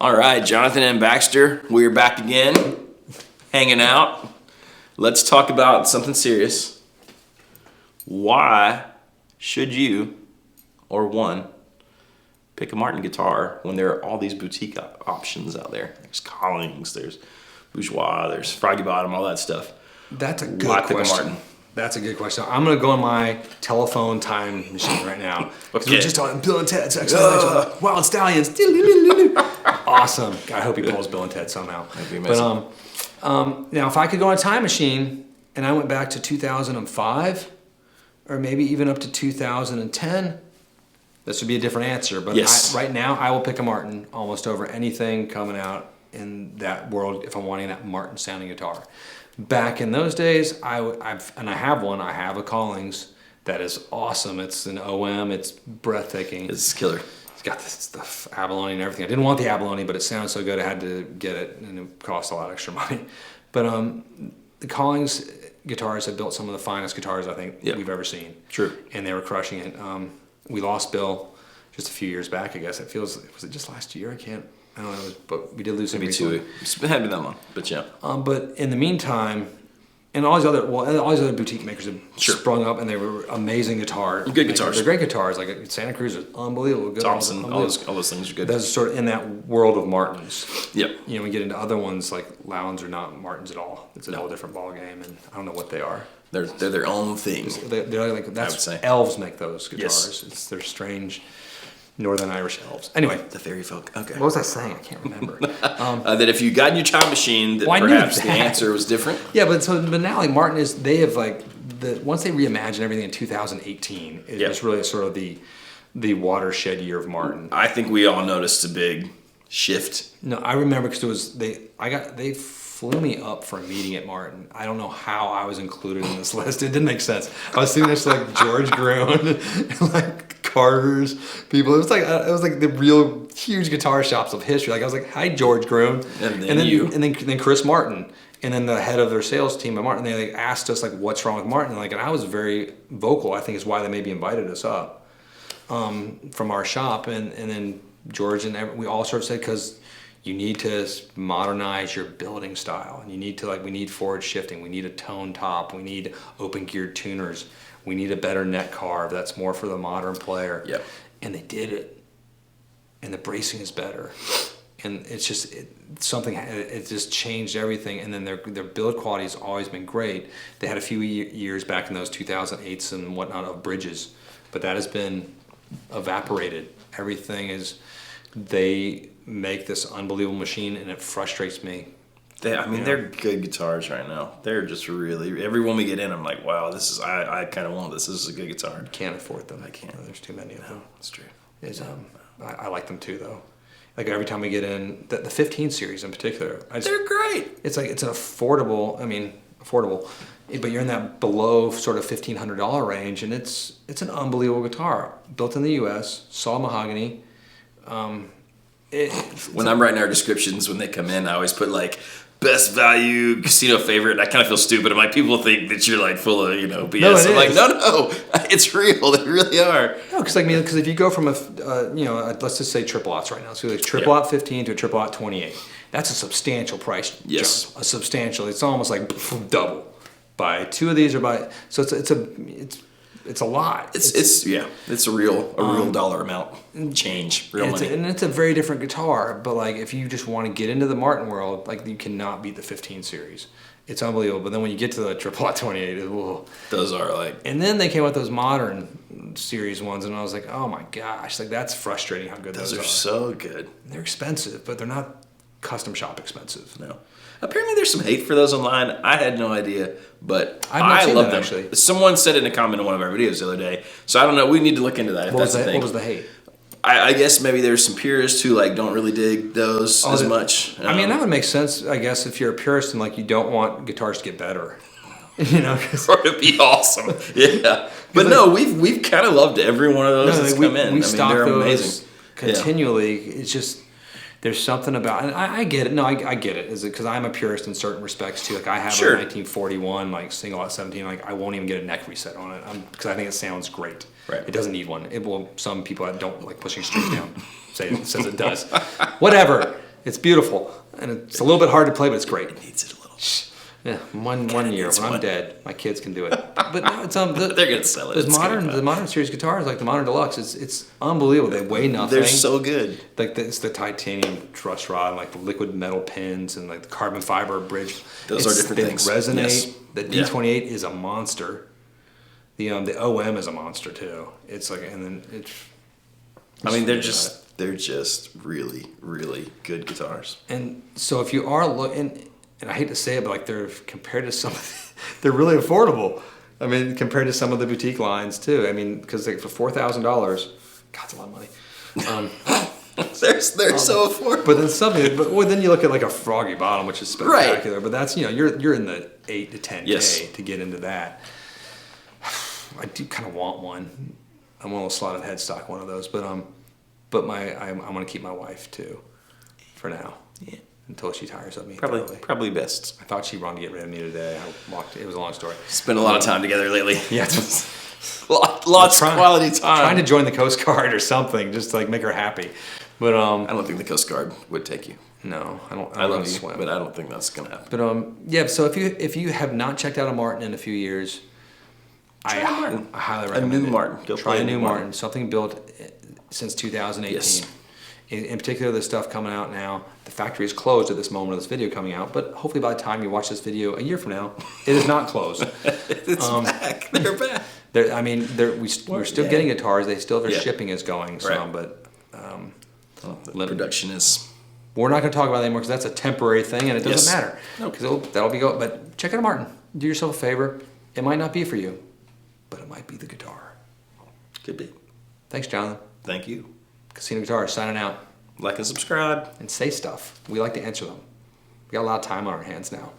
All right, Jonathan and Baxter, we're back again, hanging out. Let's talk about something serious. Why should you, or one, pick a Martin guitar when there are all these boutique options out there? There's Collings, there's Bourgeois, there's Froggy Bottom, all that stuff. That's a good Why question. pick a Martin? That's a good question. I'm going to go on my telephone time machine right now. Because we're just talking Bill and Ted's Wild Stallions. Awesome. I hope he pulls Bill and Ted somehow. That'd be amazing. But now, if I could go on a time machine and I went back to 2005 or maybe even up to 2010, this would be a different answer. But yes. Right now, I will pick a Martin almost over anything coming out in that world if I'm wanting that Martin sounding guitar. Back in those days, I have a Collings that is awesome. It's an OM, it's breathtaking. It's killer. It's got the abalone and everything. I didn't want the abalone, but it sounded so good I had to get it, and it cost a lot of extra money. But the Collings guitars have built some of the finest guitars I think we've ever seen. True. And they were crushing it. We lost Bill just a few years back, I guess. Was it just last year? I don't know, but we did lose him. Maybe 2. It's been that long, but yeah. But in the meantime, and all these other boutique makers have sprung up, and they were amazing guitars. Good guitars. They're great guitars. Like Santa Cruz is unbelievable. Good. Thompson, all those things are good. That's sort of in that world of Martins. Yep. You know, we get into other ones like Lowndes are not Martins at all. It's a whole different ball game, and I don't know what they are. They're their own thing. They're like that's I would say. Elves make those guitars. Yes. They're strange Northern Irish elves. Anyway, The fairy folk. Okay. what was I saying? I can't remember. That if you got in your time machine, that perhaps the answer was different. Yeah, but now like Martin they have like once they reimagined everything in 2018, it was really sort of the watershed year of Martin. I think we all noticed a big shift. No, I remember because they flew me up for a meeting at Martin. I don't know how I was included in this list. It didn't make sense. I was sitting next to like George Groon and like Carter's people. It was like the real huge guitar shops of history. Like I was like, "Hi, George Groon," and then Chris Martin, and then the head of their sales team at Martin. They like asked us like, "What's wrong with Martin?" And I was very vocal. I think is why they maybe invited us up from our shop, and then George and we all sort of said because you need to modernize your building style, and you need to we need forward shifting, we need a tone top, we need open geared tuners, we need a better neck carve that's more for the modern player. Yep. And they did it, and the bracing is better, and it's just it just changed everything. And then their build quality has always been great. They had a few years back in those 2008s and whatnot of bridges, but that has been evaporated. Everything is they make this unbelievable machine, and it frustrates me. They're good guitars right now. They're just really, every one we get in, I'm like, wow, this is, I kind of want this. This is a good guitar. Can't afford them. I can't. There's too many of them. That's true. I like them too, though. Like every time we get in, the 15 series in particular. They're great. It's like, it's an affordable, but you're in that below sort of $1,500 range, and it's an unbelievable guitar. Built in the U.S., solid mahogany. When I'm writing our descriptions, when they come in, I always put like best value casino favorite, and I kind of feel stupid. I'm like, people think that you're like full of BS. No, I'm like, no, it's real. They really are. No, because if you go from let's just say triple aughts right now, so like triple aught 15 to a triple aught 28, that's a substantial price jump. A substantial. It's almost like double. Buy 2 of these or buy. So it's a lot. It's a real dollar amount change, real money. And it's a very different guitar. But like if you just want to get into the Martin world, like you cannot beat the 15 series. It's unbelievable. But then when you get to the triple aught 28, those are like. And then they came out with those modern series ones, and I was like, oh my gosh, like that's frustrating how good those are. Those are so good. They're expensive, but they're not custom shop expensive. No. Apparently there's some hate for those online. I had no idea, but I love them. Actually. Someone said in a comment on one of our videos the other day, so I don't know. We need to look into that. What was the hate? I guess maybe there's some purists who don't really dig those as much. That would make sense, I guess, if you're a purist and you don't want guitars to get better. Or to be awesome. Yeah. But no, we've kind of loved every one of those that's come in. We stock they're those amazing. continually. It's just there's something about, and I get it. No, I get it. Is it because I'm a purist in certain respects too? I have a 1941 single aught 17. I won't even get a neck reset on it because I think it sounds great. Right. It doesn't need one. Some people that don't like pushing strings down says it does. Whatever. It's beautiful, and it's a little bit hard to play, but it's great. It needs it a little. Yeah, one year needs when I'm one. dead, my kids can do it. But no, it's They're gonna sell it. Those It's gonna modern buy. the modern series guitars, like the modern deluxe, it's unbelievable. They weigh nothing. They're so good. Like it's the titanium truss rod, and like the liquid metal pins, and like the carbon fiber bridge. Those are different they things. Resonate. Yes. The Yeah. D28 is a monster. The OM is a monster too. It's like, and then it's. I mean, they're just really, really good guitars. And so if you are looking, and I hate to say it, but like they're compared to some, they're really affordable. I mean, compared to some of the boutique lines too. I mean, because like for $4,000, God, that's a lot of money. They're so affordable. But then something, then you look at like a Froggy Bottom, which is spectacular. Right. But that's you're in the 8 to 10K Yes. to get into that. I do kind of want one. I want a little slotted headstock one of those, but I'm gonna keep my wife too, for now. Yeah. Until she tires of me. Probably best. I thought she wanted to get rid of me today. It was a long story. Spent a lot of time together lately. Yeah. Lots of quality time. Trying to join the Coast Guard or something, just to like make her happy. But I don't think the Coast Guard would take you. no, I don't. I love you, swim. but I don't think that's gonna happen. But yeah. So if you have not checked out a Martin in a few years, Try a Martin. I highly A recommend new it. Martin. Go Try play a a new new Martin. Martin. Something built since 2018. Yes. In particular, the stuff coming out now. The factory is closed at this moment of this video coming out, but hopefully by the time you watch this video a year from now, it is not closed. It's back. They're back. We're still getting guitars. Their Yeah. shipping is going some, Right. but The production is. we're not going to talk about that anymore because that's a temporary thing and it doesn't Yes. matter. No. Because that'll be go. But check out a Martin. Do yourself a favor. It might not be for you, but it might be the guitar. Could be. Thanks, Jonathan. Thank you. Casino Guitar signing out. Like and subscribe. And say stuff. We like to answer them. We got a lot of time on our hands now.